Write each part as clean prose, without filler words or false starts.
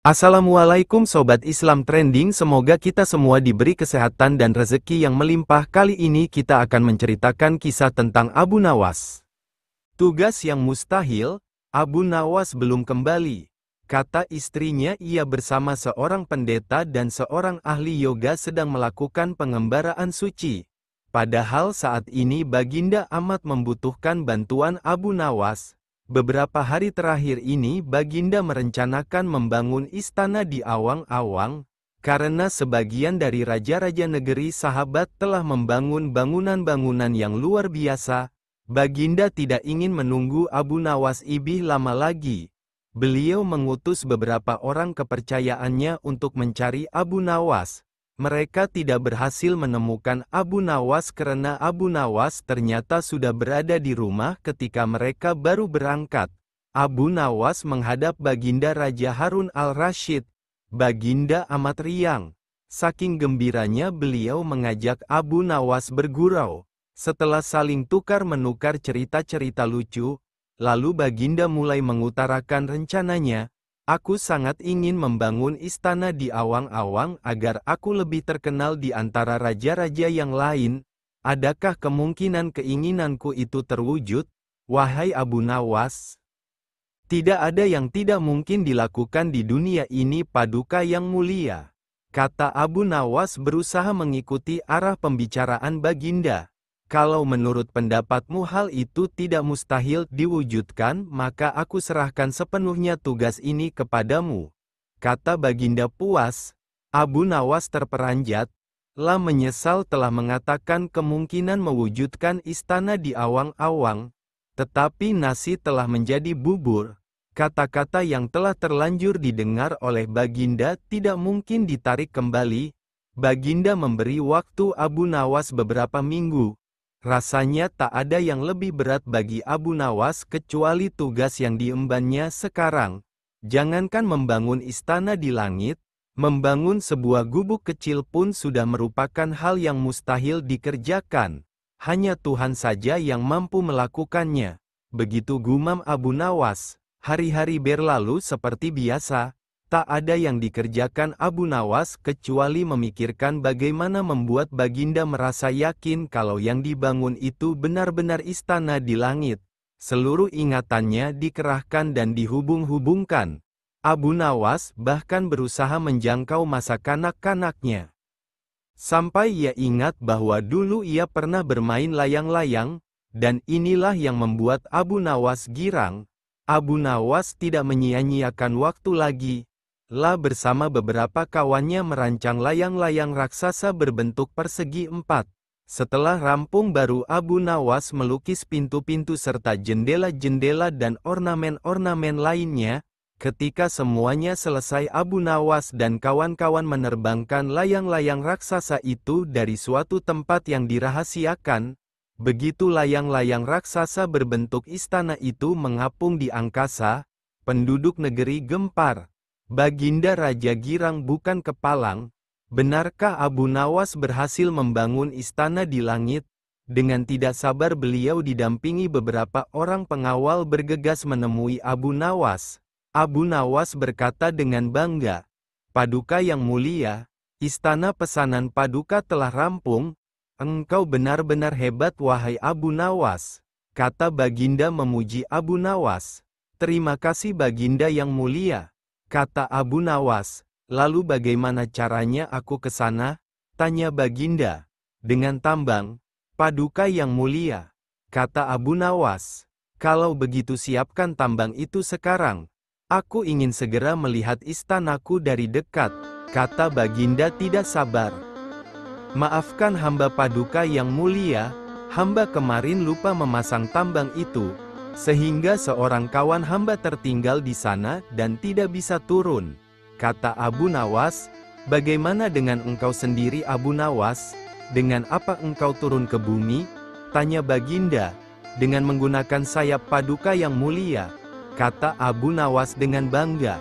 Assalamualaikum Sobat Islam Trending, semoga kita semua diberi kesehatan dan rezeki yang melimpah. Kali ini kita akan menceritakan kisah tentang Abu Nawas. Tugas yang mustahil, Abu Nawas belum kembali. Kata istrinya, ia bersama seorang pendeta dan seorang ahli yoga sedang melakukan pengembaraan suci. Padahal saat ini Baginda amat membutuhkan bantuan Abu Nawas. Beberapa hari terakhir ini Baginda merencanakan membangun istana di Awang-Awang, karena sebagian dari raja-raja negeri sahabat telah membangun bangunan-bangunan yang luar biasa. Baginda tidak ingin menunggu Abu Nawas ibih lama lagi. Beliau mengutus beberapa orang kepercayaannya untuk mencari Abu Nawas. Mereka tidak berhasil menemukan Abu Nawas karena Abu Nawas ternyata sudah berada di rumah ketika mereka baru berangkat. Abu Nawas menghadap Baginda Raja Harun al-Rasyid. Baginda amat riang. Saking gembiranya beliau mengajak Abu Nawas bergurau. Setelah saling tukar-menukar cerita-cerita lucu, lalu Baginda mulai mengutarakan rencananya. Aku sangat ingin membangun istana di Awang-Awang agar aku lebih terkenal di antara raja-raja yang lain. Adakah kemungkinan keinginanku itu terwujud, wahai Abu Nawas? Tidak ada yang tidak mungkin dilakukan di dunia ini, Paduka yang mulia. Kata Abu Nawas berusaha mengikuti arah pembicaraan Baginda. Kalau menurut pendapatmu hal itu tidak mustahil diwujudkan, maka aku serahkan sepenuhnya tugas ini kepadamu. Kata Baginda puas. Abu Nawas terperanjat, lah menyesal telah mengatakan kemungkinan mewujudkan istana di Awang-Awang, tetapi nasi telah menjadi bubur. Kata-kata yang telah terlanjur didengar oleh Baginda tidak mungkin ditarik kembali. Baginda memberi waktu Abu Nawas beberapa minggu. Rasanya tak ada yang lebih berat bagi Abu Nawas kecuali tugas yang diembannya sekarang. Jangankan membangun istana di langit, membangun sebuah gubuk kecil pun sudah merupakan hal yang mustahil dikerjakan. Hanya Tuhan saja yang mampu melakukannya. Begitu gumam Abu Nawas. Hari-hari berlalu seperti biasa. Tak ada yang dikerjakan Abu Nawas kecuali memikirkan bagaimana membuat Baginda merasa yakin kalau yang dibangun itu benar-benar istana di langit. Seluruh ingatannya dikerahkan dan dihubung-hubungkan. Abu Nawas bahkan berusaha menjangkau masa kanak-kanaknya. Sampai ia ingat bahwa dulu ia pernah bermain layang-layang, dan inilah yang membuat Abu Nawas girang. Abu Nawas tidak menyia-nyiakan waktu lagi. Lah bersama beberapa kawannya merancang layang-layang raksasa berbentuk persegi 4. Setelah rampung baru Abu Nawas melukis pintu-pintu serta jendela-jendela dan ornamen-ornamen lainnya. Ketika semuanya selesai, Abu Nawas dan kawan-kawan menerbangkan layang-layang raksasa itu dari suatu tempat yang dirahasiakan. Begitu layang-layang raksasa berbentuk istana itu mengapung di angkasa, penduduk negeri gempar. Baginda Raja girang bukan kepalang. Benarkah Abu Nawas berhasil membangun istana di langit? Dengan tidak sabar beliau didampingi beberapa orang pengawal bergegas menemui Abu Nawas. Abu Nawas berkata dengan bangga, "Paduka yang mulia, istana pesanan Paduka telah rampung. Engkau benar-benar hebat wahai Abu Nawas." Kata Baginda memuji Abu Nawas. "Terima kasih Baginda yang mulia." Kata Abu Nawas. "Lalu bagaimana caranya aku ke sana?" tanya Baginda. "Dengan tambang, Paduka yang mulia." Kata Abu Nawas. "Kalau begitu siapkan tambang itu sekarang. Aku ingin segera melihat istanaku dari dekat." Kata Baginda tidak sabar. "Maafkan hamba Paduka yang mulia, hamba kemarin lupa memasang tambang itu, sehingga seorang kawan hamba tertinggal di sana dan tidak bisa turun." Kata Abu Nawas, "Bagaimana dengan engkau sendiri Abu Nawas? Dengan apa engkau turun ke bumi?" tanya Baginda. "Dengan menggunakan sayap Paduka yang mulia." Kata Abu Nawas dengan bangga.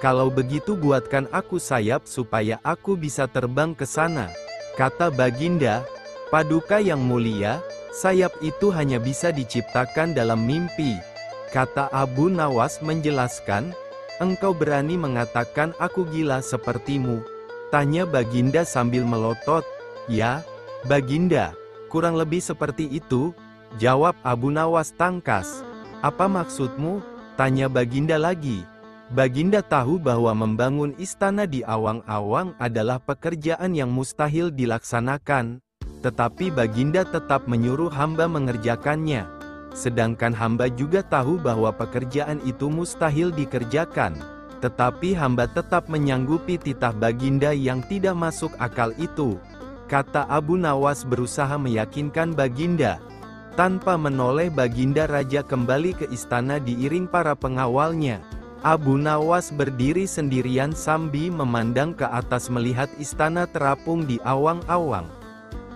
"Kalau begitu buatkan aku sayap supaya aku bisa terbang ke sana." Kata Baginda, "Paduka yang mulia, sayap itu hanya bisa diciptakan dalam mimpi." Kata Abu Nawas menjelaskan, Engkau berani mengatakan aku gila sepertimu? Tanya Baginda sambil melotot. Ya, Baginda, kurang lebih seperti itu, jawab Abu Nawas tangkas. Apa maksudmu? Tanya Baginda lagi. Baginda tahu bahwa membangun istana di awang-awang adalah pekerjaan yang mustahil dilaksanakan, tetapi Baginda tetap menyuruh hamba mengerjakannya. Sedangkan hamba juga tahu bahwa pekerjaan itu mustahil dikerjakan, tetapi hamba tetap menyanggupi titah Baginda yang tidak masuk akal itu. Kata Abu Nawas berusaha meyakinkan Baginda. Tanpa menoleh Baginda Raja kembali ke istana diiring para pengawalnya. Abu Nawas berdiri sendirian sambil memandang ke atas melihat istana terapung di awang-awang.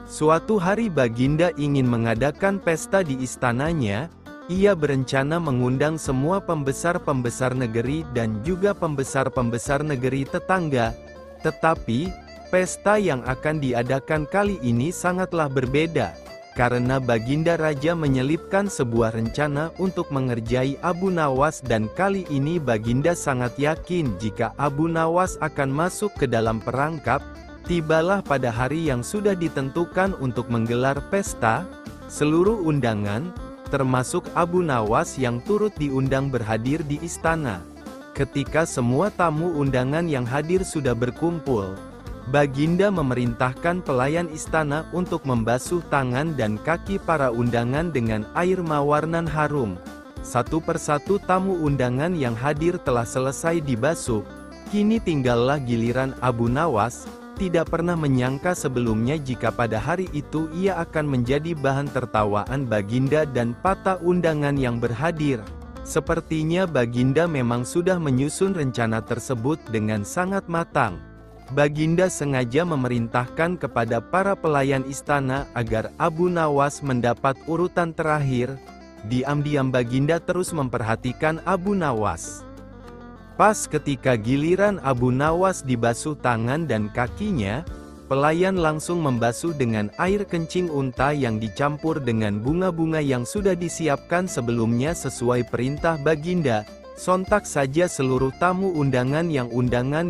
Suatu hari Baginda ingin mengadakan pesta di istananya. Ia berencana mengundang semua pembesar-pembesar negeri dan juga pembesar-pembesar negeri tetangga. Tetapi, pesta yang akan diadakan kali ini sangatlah berbeda, karena Baginda Raja menyelipkan sebuah rencana untuk mengerjai Abu Nawas dan kali ini Baginda sangat yakin jika Abu Nawas akan masuk ke dalam perangkap. Tibalah pada hari yang sudah ditentukan untuk menggelar pesta. Seluruh undangan, termasuk Abu Nawas yang turut diundang berhadir di istana. Ketika semua tamu undangan yang hadir sudah berkumpul, Baginda memerintahkan pelayan istana untuk membasuh tangan dan kaki para undangan dengan air mawar nan harum. Satu persatu tamu undangan yang hadir telah selesai dibasuh. Kini tinggallah giliran Abu Nawas. Tidak pernah menyangka sebelumnya jika pada hari itu ia akan menjadi bahan tertawaan Baginda dan para undangan yang berhadir. Sepertinya Baginda memang sudah menyusun rencana tersebut dengan sangat matang. Baginda sengaja memerintahkan kepada para pelayan istana agar Abu Nawas mendapat urutan terakhir. Diam-diam Baginda terus memperhatikan Abu Nawas. Pas ketika giliran Abu Nawas dibasuh tangan dan kakinya, pelayan langsung membasuh dengan air kencing unta yang dicampur dengan bunga-bunga yang sudah disiapkan sebelumnya sesuai perintah Baginda. Sontak saja seluruh tamu undangan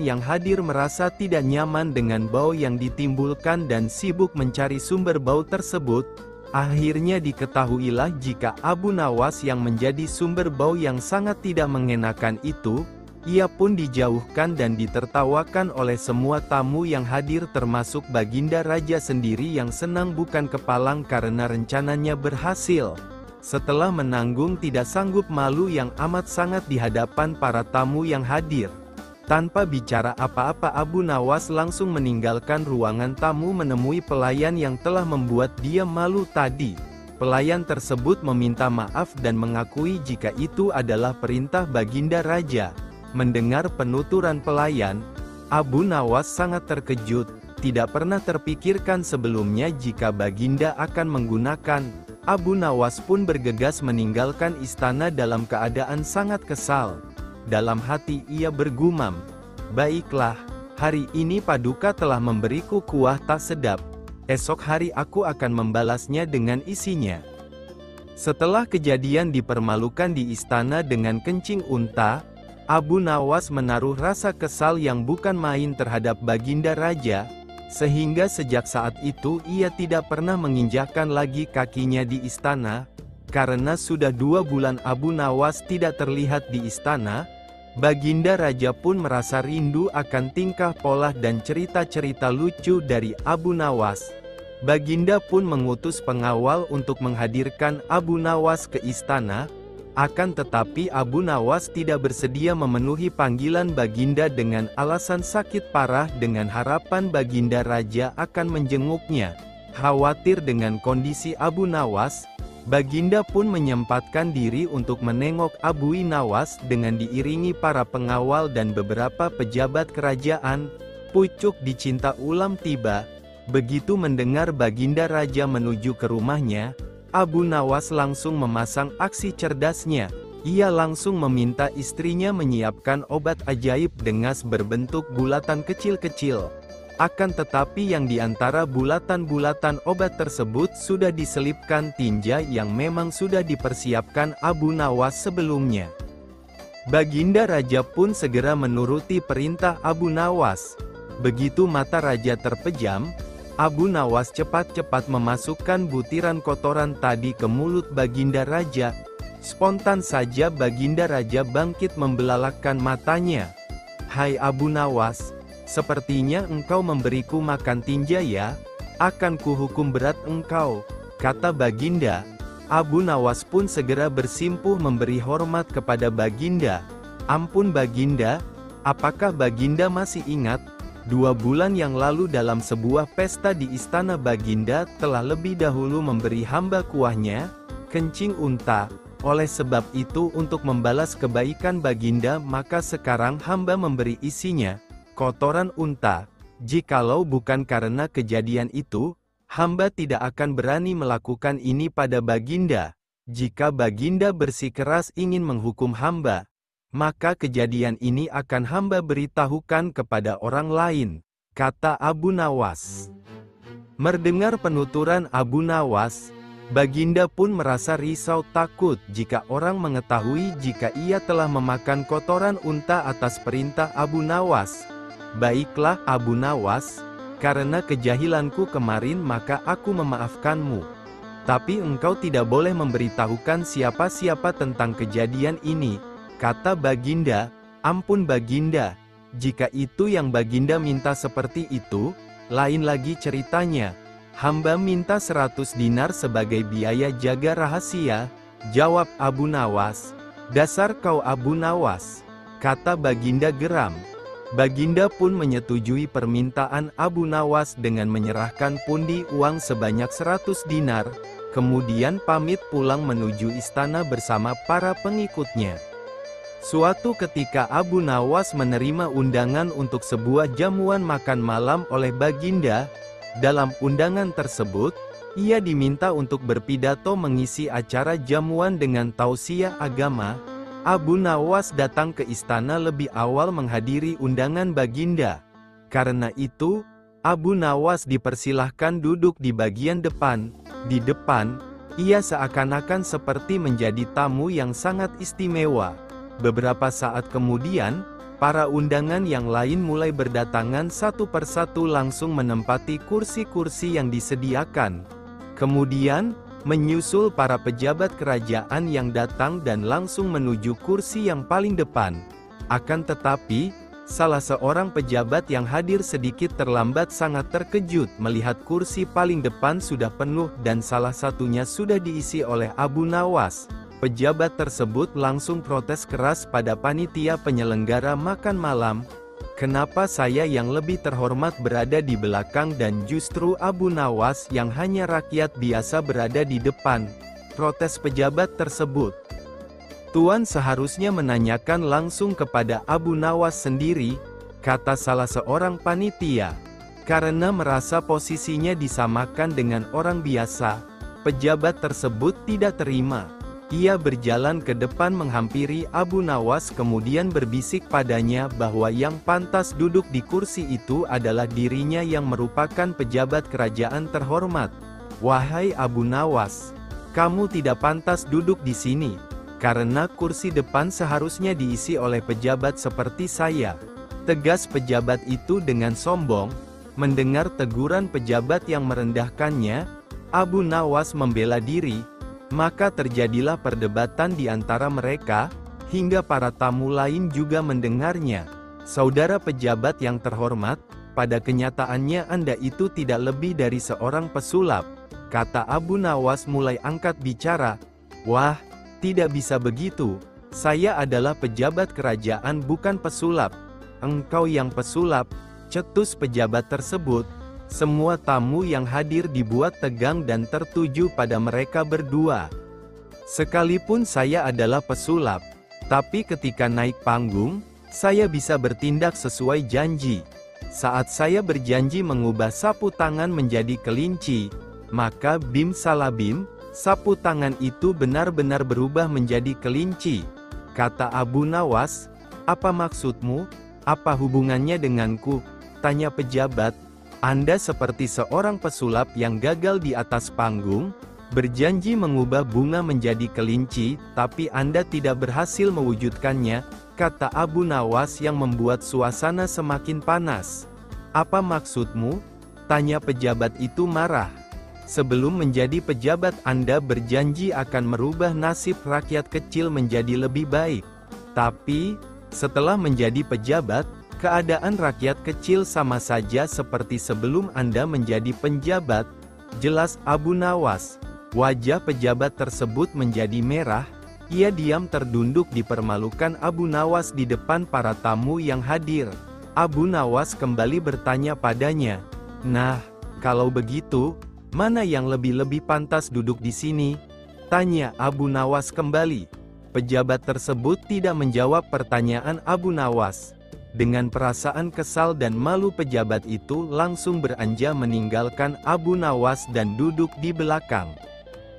yang hadir merasa tidak nyaman dengan bau yang ditimbulkan dan sibuk mencari sumber bau tersebut. Akhirnya diketahuilah jika Abu Nawas yang menjadi sumber bau yang sangat tidak mengenakan itu. Ia pun dijauhkan dan ditertawakan oleh semua tamu yang hadir termasuk Baginda Raja sendiri yang senang bukan kepalang karena rencananya berhasil. Setelah menanggung tidak sanggup malu yang amat sangat di hadapan para tamu yang hadir. Tanpa bicara apa-apa Abu Nawas langsung meninggalkan ruangan tamu menemui pelayan yang telah membuat dia malu tadi. Pelayan tersebut meminta maaf dan mengakui jika itu adalah perintah Baginda Raja. Mendengar penuturan pelayan, Abu Nawas sangat terkejut. Tidak pernah terpikirkan sebelumnya jika Baginda akan menggunakan. Abu Nawas pun bergegas meninggalkan istana dalam keadaan sangat kesal. Dalam hati ia bergumam, "Baiklah, hari ini Paduka telah memberiku kuah tak sedap. Esok hari aku akan membalasnya dengan isinya." Setelah kejadian dipermalukan di istana dengan kencing unta, Abu Nawas menaruh rasa kesal yang bukan main terhadap Baginda Raja, sehingga sejak saat itu ia tidak pernah menginjakkan lagi kakinya di istana. Karena sudah 2 bulan Abu Nawas tidak terlihat di istana, Baginda Raja pun merasa rindu akan tingkah pola dan cerita-cerita lucu dari Abu Nawas. Baginda pun mengutus pengawal untuk menghadirkan Abu Nawas ke istana. Akan tetapi Abu Nawas tidak bersedia memenuhi panggilan Baginda dengan alasan sakit parah dengan harapan Baginda Raja akan menjenguknya. Khawatir dengan kondisi Abu Nawas, Baginda pun menyempatkan diri untuk menengok Abu Nawas dengan diiringi para pengawal dan beberapa pejabat kerajaan. Pucuk dicinta ulam tiba. Begitu mendengar Baginda Raja menuju ke rumahnya, Abu Nawas langsung memasang aksi cerdasnya. Ia langsung meminta istrinya menyiapkan obat ajaib dengas berbentuk bulatan kecil-kecil. Akan tetapi yang diantara bulatan-bulatan obat tersebut sudah diselipkan tinja yang memang sudah dipersiapkan Abu Nawas sebelumnya. Baginda Raja pun segera menuruti perintah Abu Nawas. Begitu mata Raja terpejam, Abu Nawas cepat-cepat memasukkan butiran kotoran tadi ke mulut Baginda Raja. Spontan saja Baginda Raja bangkit membelalakkan matanya. "Hai Abu Nawas, sepertinya engkau memberiku makan tinja ya? Akan kuhukum berat engkau," kata Baginda. Abu Nawas pun segera bersimpuh memberi hormat kepada Baginda. "Ampun Baginda, apakah Baginda masih ingat? 2 bulan yang lalu dalam sebuah pesta di istana Baginda telah lebih dahulu memberi hamba kuahnya, kencing unta. Oleh sebab itu untuk membalas kebaikan Baginda maka sekarang hamba memberi isinya, kotoran unta. Jikalau bukan karena kejadian itu, hamba tidak akan berani melakukan ini pada Baginda. Jika Baginda bersikeras ingin menghukum hamba, maka kejadian ini akan hamba beritahukan kepada orang lain," kata Abu Nawas. Mendengar penuturan Abu Nawas, Baginda pun merasa risau takut jika orang mengetahui jika ia telah memakan kotoran unta atas perintah Abu Nawas. "Baiklah Abu Nawas, karena kejahilanku kemarin maka aku memaafkanmu. Tapi engkau tidak boleh memberitahukan siapa-siapa tentang kejadian ini," kata Baginda. "Ampun Baginda, jika itu yang Baginda minta seperti itu, lain lagi ceritanya. Hamba minta 100 dinar sebagai biaya jaga rahasia," jawab Abu Nawas. "Dasar kau Abu Nawas," kata Baginda geram. Baginda pun menyetujui permintaan Abu Nawas dengan menyerahkan pundi uang sebanyak 100 dinar, kemudian pamit pulang menuju istana bersama para pengikutnya. Suatu ketika Abu Nawas menerima undangan untuk sebuah jamuan makan malam oleh Baginda. Dalam undangan tersebut, ia diminta untuk berpidato mengisi acara jamuan dengan tausiah agama. Abu Nawas datang ke istana lebih awal menghadiri undangan Baginda. Karena itu, Abu Nawas dipersilahkan duduk di bagian depan. Di depan, ia seakan-akan seperti menjadi tamu yang sangat istimewa. Beberapa saat kemudian, para undangan yang lain mulai berdatangan satu persatu langsung menempati kursi-kursi yang disediakan. Kemudian, menyusul para pejabat kerajaan yang datang dan langsung menuju kursi yang paling depan. Akan tetapi, salah seorang pejabat yang hadir sedikit terlambat sangat terkejut melihat kursi paling depan sudah penuh dan salah satunya sudah diisi oleh Abu Nawas. Pejabat tersebut langsung protes keras pada panitia penyelenggara makan malam. "Kenapa saya yang lebih terhormat berada di belakang dan justru Abu Nawas yang hanya rakyat biasa berada di depan?" protes pejabat tersebut. "Tuan seharusnya menanyakan langsung kepada Abu Nawas sendiri," kata salah seorang panitia. Karena merasa posisinya disamakan dengan orang biasa, pejabat tersebut tidak terima. Ia berjalan ke depan menghampiri Abu Nawas kemudian berbisik padanya bahwa yang pantas duduk di kursi itu adalah dirinya yang merupakan pejabat kerajaan terhormat. "Wahai Abu Nawas, kamu tidak pantas duduk di sini, karena kursi depan seharusnya diisi oleh pejabat seperti saya," tegas pejabat itu dengan sombong. Mendengar teguran pejabat yang merendahkannya, Abu Nawas membela diri. Maka terjadilah perdebatan di antara mereka, hingga para tamu lain juga mendengarnya. "Saudara pejabat yang terhormat, pada kenyataannya Anda itu tidak lebih dari seorang pesulap," kata Abu Nawas mulai angkat bicara. "Wah, tidak bisa begitu. Saya adalah pejabat kerajaan bukan pesulap." "Engkau yang pesulap," cetus pejabat tersebut. Semua tamu yang hadir dibuat tegang dan tertuju pada mereka berdua. "Sekalipun saya adalah pesulap, tapi ketika naik panggung, saya bisa bertindak sesuai janji. Saat saya berjanji mengubah sapu tangan menjadi kelinci, maka bim salabim, sapu tangan itu benar-benar berubah menjadi kelinci," kata Abu Nawas. "Apa maksudmu? Apa hubungannya denganku?" tanya pejabat. "Anda seperti seorang pesulap yang gagal di atas panggung, Berjanji mengubah bunga menjadi kelinci, tapi Anda tidak berhasil mewujudkannya, kata Abu Nawas yang membuat suasana semakin panas. Apa maksudmu? Tanya pejabat itu marah. Sebelum menjadi pejabat Anda berjanji akan merubah nasib rakyat kecil menjadi lebih baik. Tapi, setelah menjadi pejabat, keadaan rakyat kecil sama saja seperti sebelum Anda menjadi penjabat, jelas Abu Nawas. Wajah pejabat tersebut menjadi merah, ia diam terdunduk dipermalukan Abu Nawas di depan para tamu yang hadir. Abu Nawas kembali bertanya padanya, "Nah, kalau begitu, mana yang lebih pantas duduk di sini?" Tanya Abu Nawas kembali. Pejabat tersebut tidak menjawab pertanyaan Abu Nawas. Dengan perasaan kesal dan malu pejabat itu langsung beranjak meninggalkan Abu Nawas dan duduk di belakang.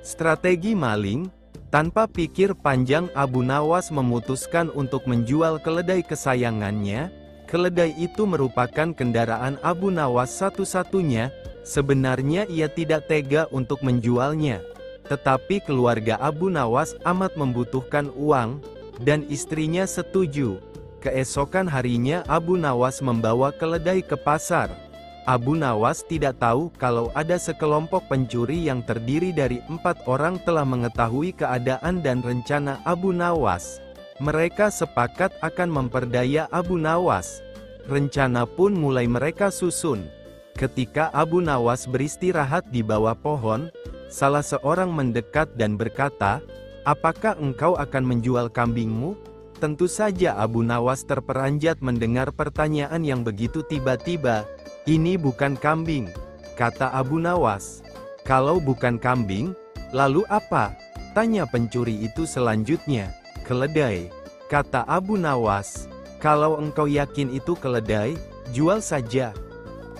Strategi maling, tanpa pikir panjang Abu Nawas memutuskan untuk menjual keledai kesayangannya. Keledai itu merupakan kendaraan Abu Nawas satu-satunya. Sebenarnya ia tidak tega untuk menjualnya. Tetapi keluarga Abu Nawas amat membutuhkan uang, dan istrinya setuju. Keesokan harinya Abu Nawas membawa keledai ke pasar. Abu Nawas tidak tahu kalau ada sekelompok pencuri yang terdiri dari 4 orang telah mengetahui keadaan dan rencana Abu Nawas. Mereka sepakat akan memperdaya Abu Nawas. Rencana pun mulai mereka susun. Ketika Abu Nawas beristirahat di bawah pohon, salah seorang mendekat dan berkata, "Apakah engkau akan menjual kambingmu?" Tentu saja Abu Nawas terperanjat mendengar pertanyaan yang begitu tiba-tiba. "Ini bukan kambing," kata Abu Nawas. "Kalau bukan kambing, lalu apa?" tanya pencuri itu selanjutnya. "Keledai," kata Abu Nawas. "Kalau engkau yakin itu keledai, jual saja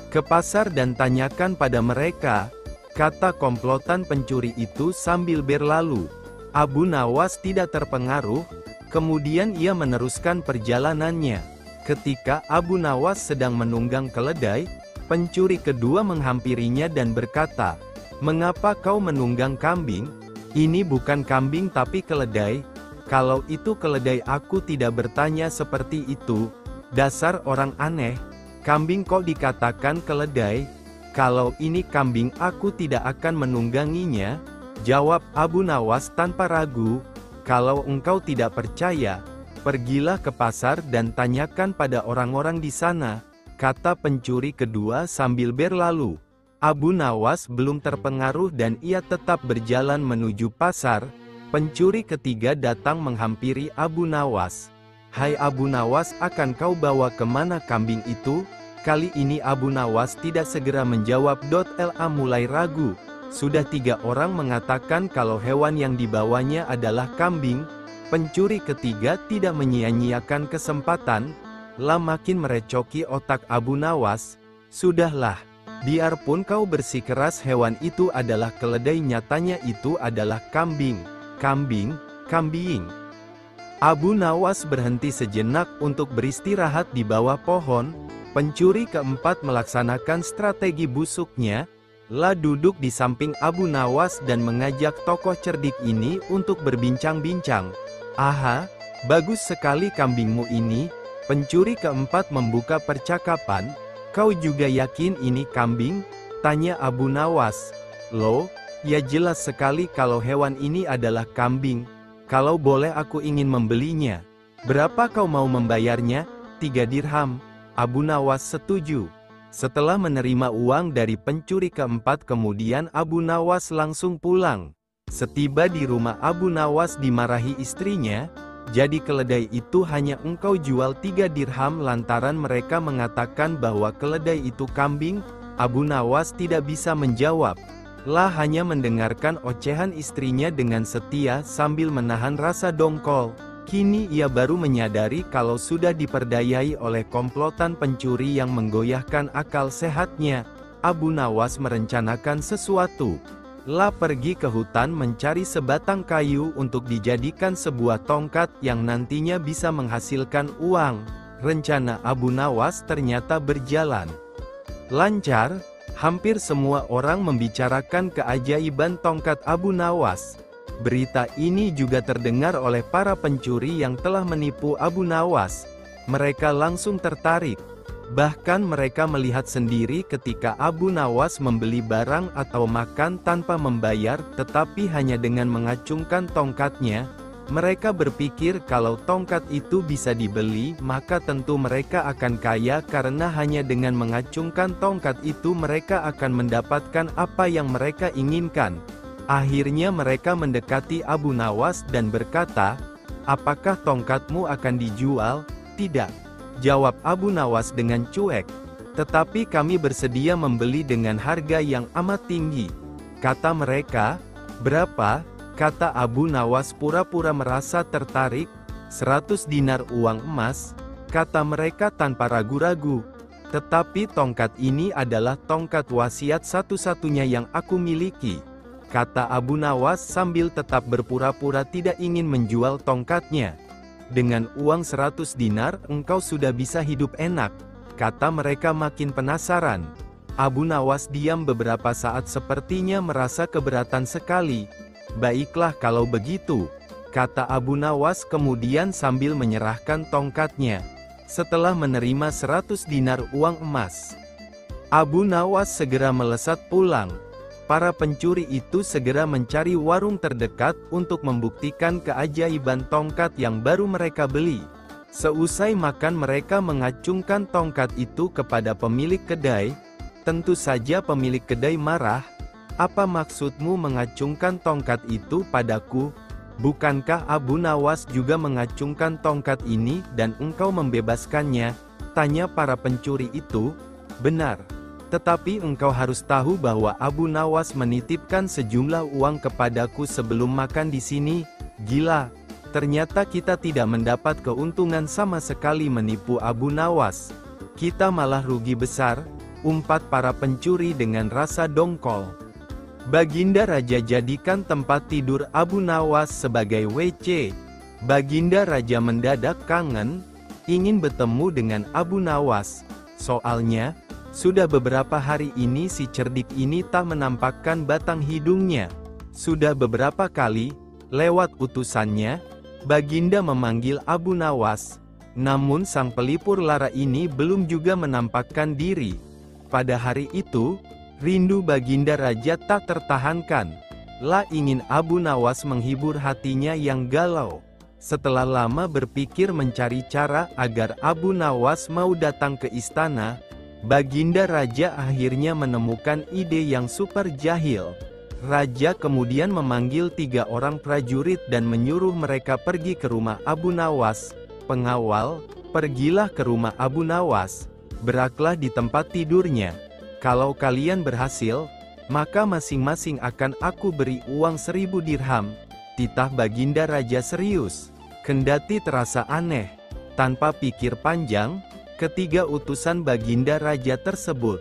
ke pasar dan tanyakan pada mereka," kata komplotan pencuri itu sambil berlalu. Abu Nawas tidak terpengaruh, kemudian ia meneruskan perjalanannya. Ketika Abu Nawas sedang menunggang keledai, pencuri kedua menghampirinya dan berkata, "Mengapa kau menunggang kambing? Ini bukan kambing tapi keledai." "Kalau itu keledai aku tidak bertanya seperti itu. Dasar orang aneh, kambing kok dikatakan keledai?" "Kalau ini kambing aku tidak akan menungganginya," jawab Abu Nawas tanpa ragu. "Kalau engkau tidak percaya, pergilah ke pasar dan tanyakan pada orang-orang di sana," kata pencuri kedua sambil berlalu. Abu Nawas belum terpengaruh dan ia tetap berjalan menuju pasar. Pencuri ketiga datang menghampiri Abu Nawas. "Hai Abu Nawas, akan kau bawa kemana kambing itu?" Kali ini Abu Nawas tidak segera menjawab. La mulai ragu. Sudah 3 orang mengatakan kalau hewan yang dibawanya adalah kambing. Pencuri ketiga tidak menyia-nyiakan kesempatan. La makin merecoki otak Abu Nawas. "Sudahlah, biarpun kau bersikeras hewan itu adalah keledai, nyatanya itu adalah kambing." Kambing. Abu Nawas berhenti sejenak untuk beristirahat di bawah pohon. Pencuri keempat melaksanakan strategi busuknya. La duduk di samping Abu Nawas dan mengajak tokoh cerdik ini untuk berbincang-bincang. "Aha, bagus sekali kambingmu ini." Pencuri keempat membuka percakapan. "Kau juga yakin ini kambing?" tanya Abu Nawas. "Loh, ya jelas sekali kalau hewan ini adalah kambing. Kalau boleh aku ingin membelinya. Berapa kau mau membayarnya?" 3 dirham. Abu Nawas setuju. Setelah menerima uang dari pencuri keempat, kemudian Abu Nawas langsung pulang. Setiba di rumah, Abu Nawas dimarahi istrinya. "Jadi keledai itu hanya engkau jual 3 dirham lantaran mereka mengatakan bahwa keledai itu kambing?" Abu Nawas tidak bisa menjawab. La hanya mendengarkan ocehan istrinya dengan setia sambil menahan rasa dongkol. Kini ia baru menyadari kalau sudah diperdayai oleh komplotan pencuri yang menggoyahkan akal sehatnya. Abu Nawas merencanakan sesuatu. La pergi ke hutan mencari sebatang kayu untuk dijadikan sebuah tongkat yang nantinya bisa menghasilkan uang. Rencana Abu Nawas ternyata berjalan lancar. Hampir semua orang membicarakan keajaiban tongkat Abu Nawas. Berita ini juga terdengar oleh para pencuri yang telah menipu Abu Nawas. Mereka langsung tertarik. Bahkan mereka melihat sendiri ketika Abu Nawas membeli barang atau makan tanpa membayar, tetapi hanya dengan mengacungkan tongkatnya. Mereka berpikir kalau tongkat itu bisa dibeli, maka tentu mereka akan kaya karena hanya dengan mengacungkan tongkat itu mereka akan mendapatkan apa yang mereka inginkan. Akhirnya mereka mendekati Abu Nawas dan berkata, "Apakah tongkatmu akan dijual?" "Tidak," jawab Abu Nawas dengan cuek. "Tetapi kami bersedia membeli dengan harga yang amat tinggi." Kata mereka, "Berapa?" Kata Abu Nawas pura-pura merasa tertarik. 100 dinar uang emas, kata mereka tanpa ragu-ragu. "Tetapi tongkat ini adalah tongkat wasiat satu-satunya yang aku miliki," kata Abu Nawas sambil tetap berpura-pura tidak ingin menjual tongkatnya. "Dengan uang 100 dinar engkau sudah bisa hidup enak," kata mereka makin penasaran. Abu Nawas diam beberapa saat sepertinya merasa keberatan sekali. "Baiklah kalau begitu," kata Abu Nawas kemudian sambil menyerahkan tongkatnya. Setelah menerima 100 dinar uang emas, Abu Nawas segera melesat pulang. Para pencuri itu segera mencari warung terdekat untuk membuktikan keajaiban tongkat yang baru mereka beli. Seusai makan mereka mengacungkan tongkat itu kepada pemilik kedai. Tentu saja pemilik kedai marah. "Apa maksudmu mengacungkan tongkat itu padaku? Bukankah Abu Nawas juga mengacungkan tongkat ini dan engkau membebaskannya?" tanya para pencuri itu. "Benar. Tetapi engkau harus tahu bahwa Abu Nawas menitipkan sejumlah uang kepadaku sebelum makan di sini." "Gila. Ternyata kita tidak mendapat keuntungan sama sekali menipu Abu Nawas. Kita malah rugi besar," umpat para pencuri dengan rasa dongkol. Baginda Raja jadikan tempat tidur Abu Nawas sebagai WC. Baginda Raja mendadak kangen, ingin bertemu dengan Abu Nawas. Soalnya, sudah beberapa hari ini si cerdik ini tak menampakkan batang hidungnya. Sudah beberapa kali, lewat utusannya, Baginda memanggil Abu Nawas. Namun sang pelipur lara ini belum juga menampakkan diri. Pada hari itu, rindu Baginda Raja tak tertahankan. Lah ingin Abu Nawas menghibur hatinya yang galau. Setelah lama berpikir mencari cara agar Abu Nawas mau datang ke istana, Baginda Raja akhirnya menemukan ide yang super jahil. Raja kemudian memanggil 3 orang prajurit dan menyuruh mereka pergi ke rumah Abu Nawas. "Pengawal, pergilah ke rumah Abu Nawas. Beraklah di tempat tidurnya. Kalau kalian berhasil, maka masing-masing akan aku beri uang 1000 dirham. Titah Baginda Raja serius. Kendati terasa aneh, tanpa pikir panjang, ketiga utusan Baginda Raja tersebut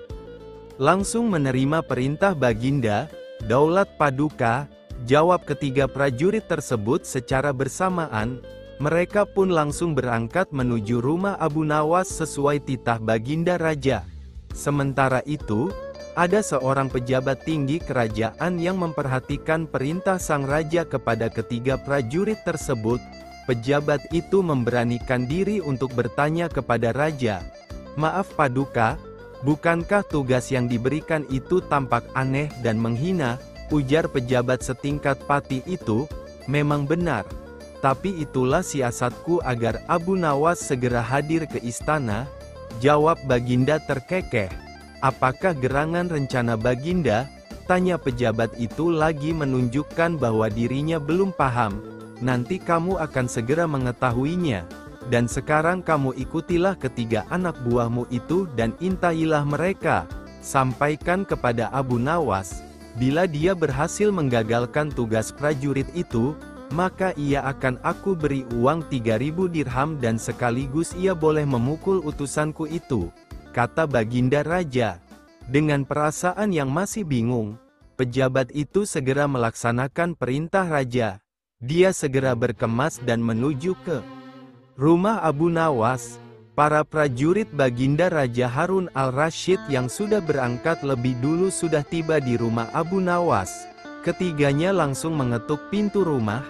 langsung menerima perintah Baginda. "Daulat Paduka," jawab ketiga prajurit tersebut secara bersamaan. Mereka pun langsung berangkat menuju rumah Abu Nawas sesuai titah Baginda Raja. Sementara itu, ada seorang pejabat tinggi kerajaan yang memperhatikan perintah sang raja kepada ketiga prajurit tersebut. Pejabat itu memberanikan diri untuk bertanya kepada raja, "Maaf Paduka, bukankah tugas yang diberikan itu tampak aneh dan menghina?" Ujar pejabat setingkat pati itu. "Memang benar. Tapi itulah siasatku agar Abu Nawas segera hadir ke istana," jawab Baginda terkekeh. "Apakah gerangan rencana Baginda?" tanya pejabat itu lagi menunjukkan bahwa dirinya belum paham. "Nanti kamu akan segera mengetahuinya. Dan sekarang kamu ikutilah ketiga anak buahmu itu dan intailah mereka. Sampaikan kepada Abu Nawas, bila dia berhasil menggagalkan tugas prajurit itu, maka ia akan aku beri uang 3000 dirham dan sekaligus ia boleh memukul utusanku itu," kata Baginda Raja. Dengan perasaan yang masih bingung, pejabat itu segera melaksanakan perintah raja. Dia segera berkemas dan menuju ke rumah Abu Nawas. Para prajurit Baginda Raja Harun al-Rasyid yang sudah berangkat lebih dulu sudah tiba di rumah Abu Nawas. Ketiganya langsung mengetuk pintu rumah.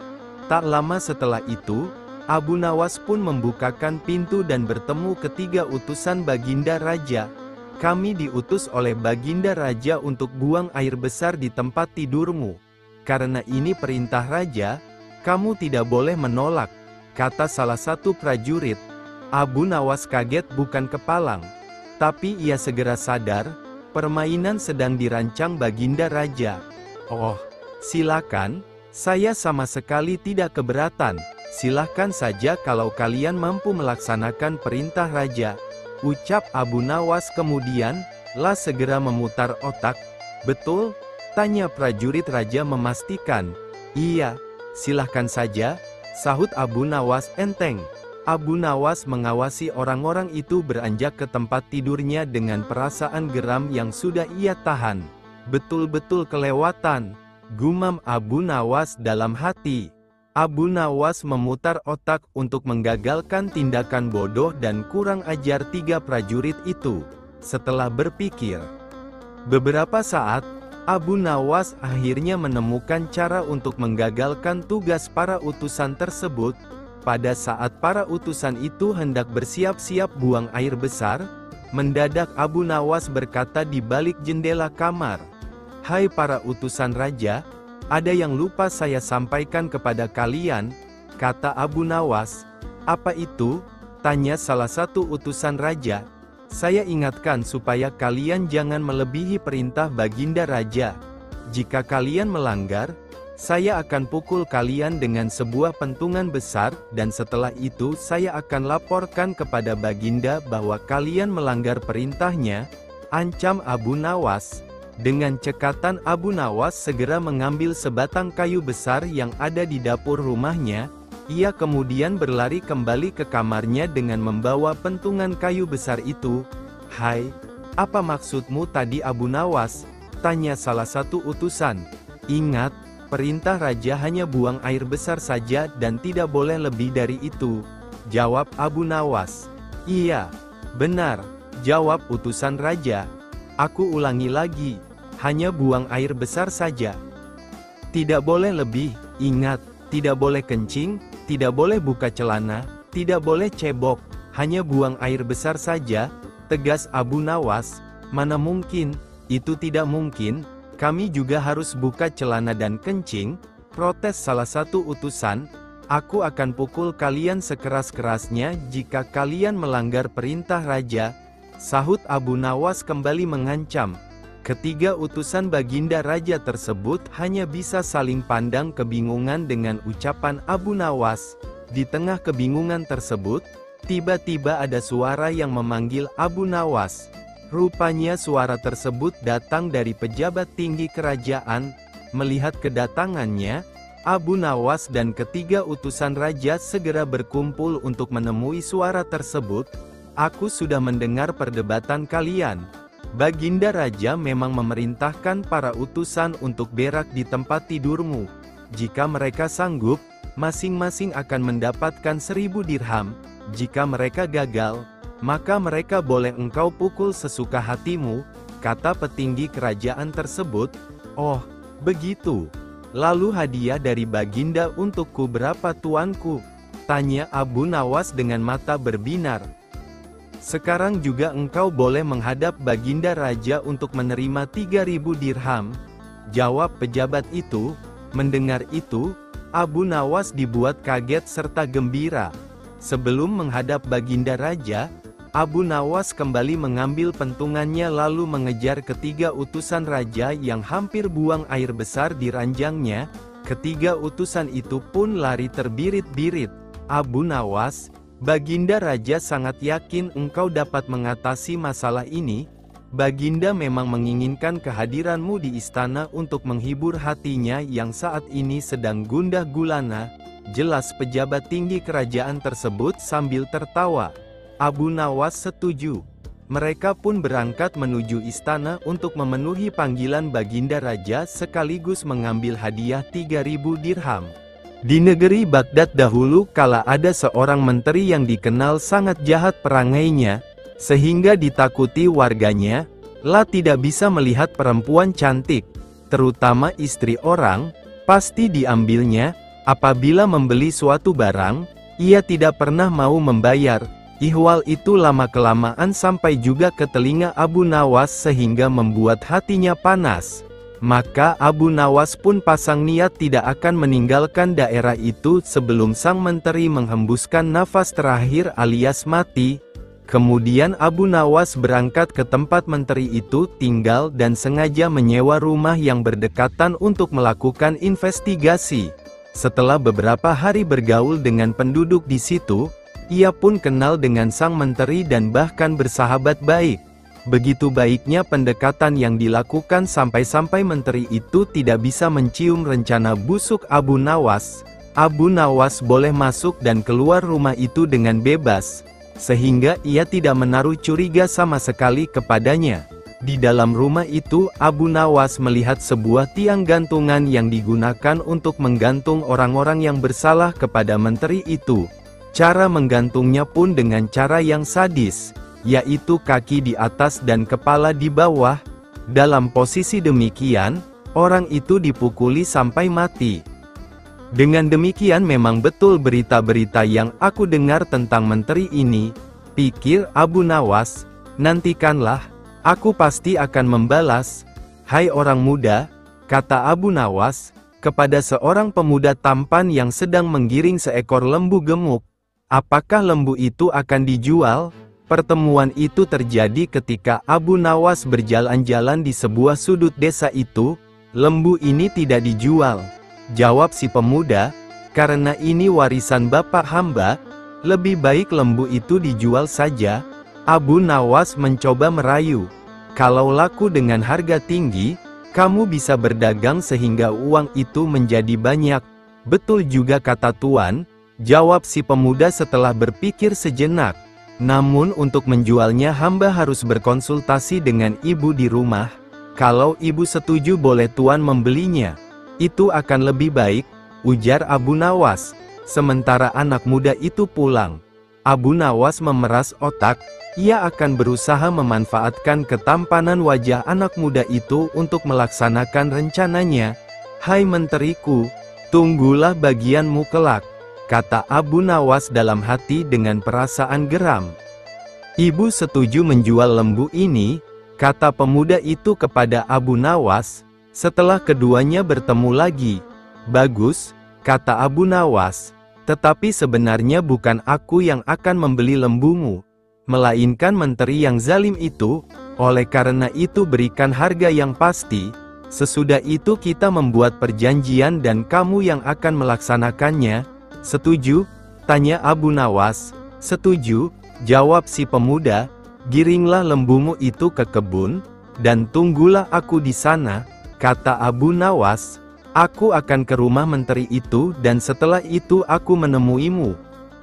Tak lama setelah itu, Abu Nawas pun membukakan pintu dan bertemu ketiga utusan Baginda Raja. Kami diutus oleh Baginda Raja untuk buang air besar di tempat tidurmu. Karena ini perintah Raja, kamu tidak boleh menolak, kata salah satu prajurit. Abu Nawas kaget bukan kepalang. Tapi ia segera sadar, permainan sedang dirancang Baginda Raja. Oh, silakan, saya sama sekali tidak keberatan. Silahkan saja kalau kalian mampu melaksanakan perintah Raja, ucap Abu Nawas kemudian, segera memutar otak. Betul? Tanya prajurit Raja memastikan. Iya, silahkan saja, sahut Abu Nawas enteng. Abu Nawas mengawasi orang-orang itu beranjak ke tempat tidurnya dengan perasaan geram yang sudah ia tahan. Betul-betul kelewatan, gumam Abu Nawas dalam hati. Abu Nawas memutar otak untuk menggagalkan tindakan bodoh dan kurang ajar tiga prajurit itu. Setelah berpikir beberapa saat, Abu Nawas akhirnya menemukan cara untuk menggagalkan tugas para utusan tersebut. Pada saat para utusan itu hendak bersiap-siap buang air besar, mendadak Abu Nawas berkata di balik jendela kamar, "Hai para utusan Raja, ada yang lupa saya sampaikan kepada kalian," kata Abu Nawas. "Apa itu?" tanya salah satu utusan Raja. "Saya ingatkan supaya kalian jangan melebihi perintah Baginda Raja. Jika kalian melanggar, saya akan pukul kalian dengan sebuah pentungan besar, dan setelah itu saya akan laporkan kepada Baginda bahwa kalian melanggar perintahnya," ancam Abu Nawas. Dengan cekatan Abu Nawas segera mengambil sebatang kayu besar yang ada di dapur rumahnya. Ia kemudian berlari kembali ke kamarnya dengan membawa pentungan kayu besar itu. "Hai, apa maksudmu tadi Abu Nawas?" tanya salah satu utusan. "Ingat, perintah Raja hanya buang air besar saja dan tidak boleh lebih dari itu," jawab Abu Nawas. "Iya, benar," jawab utusan Raja. "Aku ulangi lagi, hanya buang air besar saja. Tidak boleh lebih, ingat, tidak boleh kencing, tidak boleh buka celana, tidak boleh cebok, hanya buang air besar saja," tegas Abu Nawas. "Mana mungkin, itu tidak mungkin. Kami juga harus buka celana dan kencing," protes salah satu utusan. "Aku akan pukul kalian sekeras-kerasnya jika kalian melanggar perintah Raja," sahut Abu Nawas kembali mengancam. Ketiga utusan Baginda Raja tersebut hanya bisa saling pandang kebingungan dengan ucapan Abu Nawas. Di tengah kebingungan tersebut, tiba-tiba ada suara yang memanggil Abu Nawas. Rupanya suara tersebut datang dari pejabat tinggi kerajaan. Melihat kedatangannya, Abu Nawas dan ketiga utusan Raja segera berkumpul untuk menemui suara tersebut. "Aku sudah mendengar perdebatan kalian. Baginda Raja memang memerintahkan para utusan untuk berak di tempat tidurmu. Jika mereka sanggup, masing-masing akan mendapatkan 1000 dirham. Jika mereka gagal, maka mereka boleh engkau pukul sesuka hatimu," kata petinggi kerajaan tersebut. "Oh, begitu. Lalu hadiah dari Baginda untukku berapa tuanku?" tanya Abu Nawas dengan mata berbinar. "Sekarang juga engkau boleh menghadap Baginda Raja untuk menerima 3000 dirham," jawab pejabat itu. Mendengar itu, Abu Nawas dibuat kaget serta gembira. Sebelum menghadap Baginda Raja, Abu Nawas kembali mengambil pentungannya lalu mengejar ketiga utusan Raja yang hampir buang air besar di ranjangnya. Ketiga utusan itu pun lari terbirit-birit. "Abu Nawas, Baginda Raja sangat yakin engkau dapat mengatasi masalah ini. Baginda memang menginginkan kehadiranmu di istana untuk menghibur hatinya yang saat ini sedang gundah gulana," jelas pejabat tinggi kerajaan tersebut sambil tertawa. Abu Nawas setuju. Mereka pun berangkat menuju istana untuk memenuhi panggilan Baginda Raja sekaligus mengambil hadiah 3000 dirham. Di negeri Baghdad dahulu kala ada seorang menteri yang dikenal sangat jahat perangainya, sehingga ditakuti warganya, lah tidak bisa melihat perempuan cantik, terutama istri orang, pasti diambilnya. Apabila membeli suatu barang, ia tidak pernah mau membayar. Ihwal itu lama-kelamaan sampai juga ke telinga Abu Nawas sehingga membuat hatinya panas. Maka Abu Nawas pun pasang niat tidak akan meninggalkan daerah itu sebelum sang menteri menghembuskan nafas terakhir alias mati. Kemudian Abu Nawas berangkat ke tempat menteri itu tinggal dan sengaja menyewa rumah yang berdekatan untuk melakukan investigasi. Setelah beberapa hari bergaul dengan penduduk di situ, ia pun kenal dengan sang menteri dan bahkan bersahabat baik. Begitu baiknya pendekatan yang dilakukan sampai-sampai menteri itu tidak bisa mencium rencana busuk Abu Nawas. Abu Nawas boleh masuk dan keluar rumah itu dengan bebas, sehingga ia tidak menaruh curiga sama sekali kepadanya. Di dalam rumah itu Abu Nawas melihat sebuah tiang gantungan yang digunakan untuk menggantung orang-orang yang bersalah kepada menteri itu. Cara menggantungnya pun dengan cara yang sadis, yaitu kaki di atas dan kepala di bawah. Dalam posisi demikian, orang itu dipukuli sampai mati. Dengan demikian memang betul berita-berita yang aku dengar tentang menteri ini, pikir Abu Nawas. Nantikanlah, aku pasti akan membalas. Hai orang muda, kata Abu Nawas, kepada seorang pemuda tampan yang sedang menggiring seekor lembu gemuk. Apakah lembu itu akan dijual? Pertemuan itu terjadi ketika Abu Nawas berjalan-jalan di sebuah sudut desa itu. Lembu ini tidak dijual, jawab si pemuda, karena ini warisan bapak hamba, lebih baik lembu itu dijual saja. Abu Nawas mencoba merayu, kalau laku dengan harga tinggi, kamu bisa berdagang sehingga uang itu menjadi banyak. Betul juga kata tuan, jawab si pemuda setelah berpikir sejenak. Namun untuk menjualnya hamba harus berkonsultasi dengan ibu di rumah. Kalau ibu setuju boleh tuan membelinya. Itu akan lebih baik, ujar Abu Nawas. Sementara anak muda itu pulang, Abu Nawas memeras otak. Ia akan berusaha memanfaatkan ketampanan wajah anak muda itu untuk melaksanakan rencananya. Hai menteriku, tunggulah bagianmu kelak, kata Abu Nawas dalam hati dengan perasaan geram. Ibu setuju menjual lembu ini, kata pemuda itu kepada Abu Nawas, setelah keduanya bertemu lagi. Bagus, kata Abu Nawas, tetapi sebenarnya bukan aku yang akan membeli lembumu, melainkan menteri yang zalim itu. Oleh karena itu berikan harga yang pasti. Sesudah itu kita membuat perjanjian dan kamu yang akan melaksanakannya. Setuju? Tanya Abu Nawas. Setuju, jawab si pemuda. Giringlah lembumu itu ke kebun, dan tunggulah aku di sana, kata Abu Nawas. Aku akan ke rumah menteri itu dan setelah itu aku menemuimu.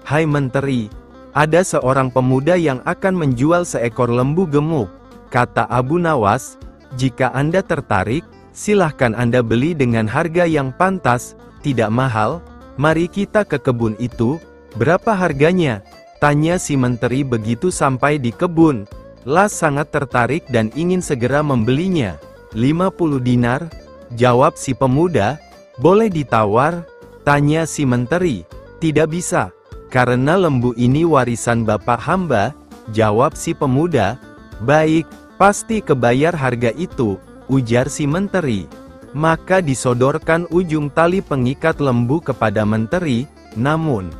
Hai menteri, ada seorang pemuda yang akan menjual seekor lembu gemuk, kata Abu Nawas. Jika Anda tertarik, silahkan Anda beli dengan harga yang pantas, tidak mahal. Mari kita ke kebun itu. Berapa harganya? Tanya si menteri begitu sampai di kebun. Las sangat tertarik dan ingin segera membelinya. 50 dinar, jawab si pemuda. Boleh ditawar? Tanya si menteri. Tidak bisa, karena lembu ini warisan bapak hamba, jawab si pemuda. Baik, pasti kebayar harga itu, ujar si menteri. Maka disodorkan ujung tali pengikat lembu kepada menteri, namun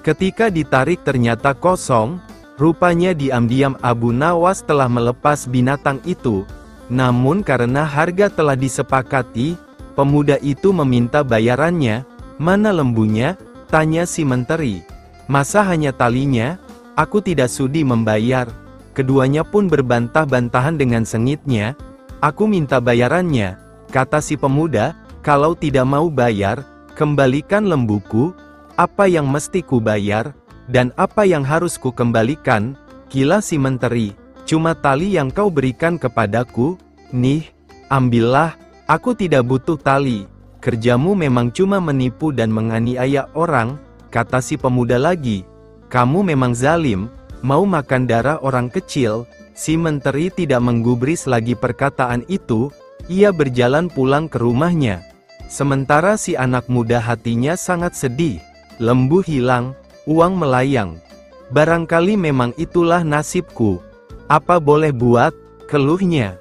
ketika ditarik ternyata kosong. Rupanya diam-diam Abu Nawas telah melepas binatang itu. Namun karena harga telah disepakati, pemuda itu meminta bayarannya. Mana lembunya? Tanya si menteri. Masa hanya talinya? Aku tidak sudi membayar. Keduanya pun berbantah-bantahan dengan sengitnya. Aku minta bayarannya, kata si pemuda. Kalau tidak mau bayar, kembalikan lembuku. Apa yang mesti ku bayar, dan apa yang harus ku kembalikan? Gila si menteri. Cuma tali yang kau berikan kepadaku. Nih, ambillah, aku tidak butuh tali. Kerjamu memang cuma menipu dan menganiaya orang, kata si pemuda lagi. Kamu memang zalim, mau makan darah orang kecil. Si menteri tidak menggubris lagi perkataan itu, ia berjalan pulang ke rumahnya. Sementara si anak muda hatinya sangat sedih. Lembu hilang, uang melayang. Barangkali memang itulah nasibku. Apa boleh buat, keluhnya.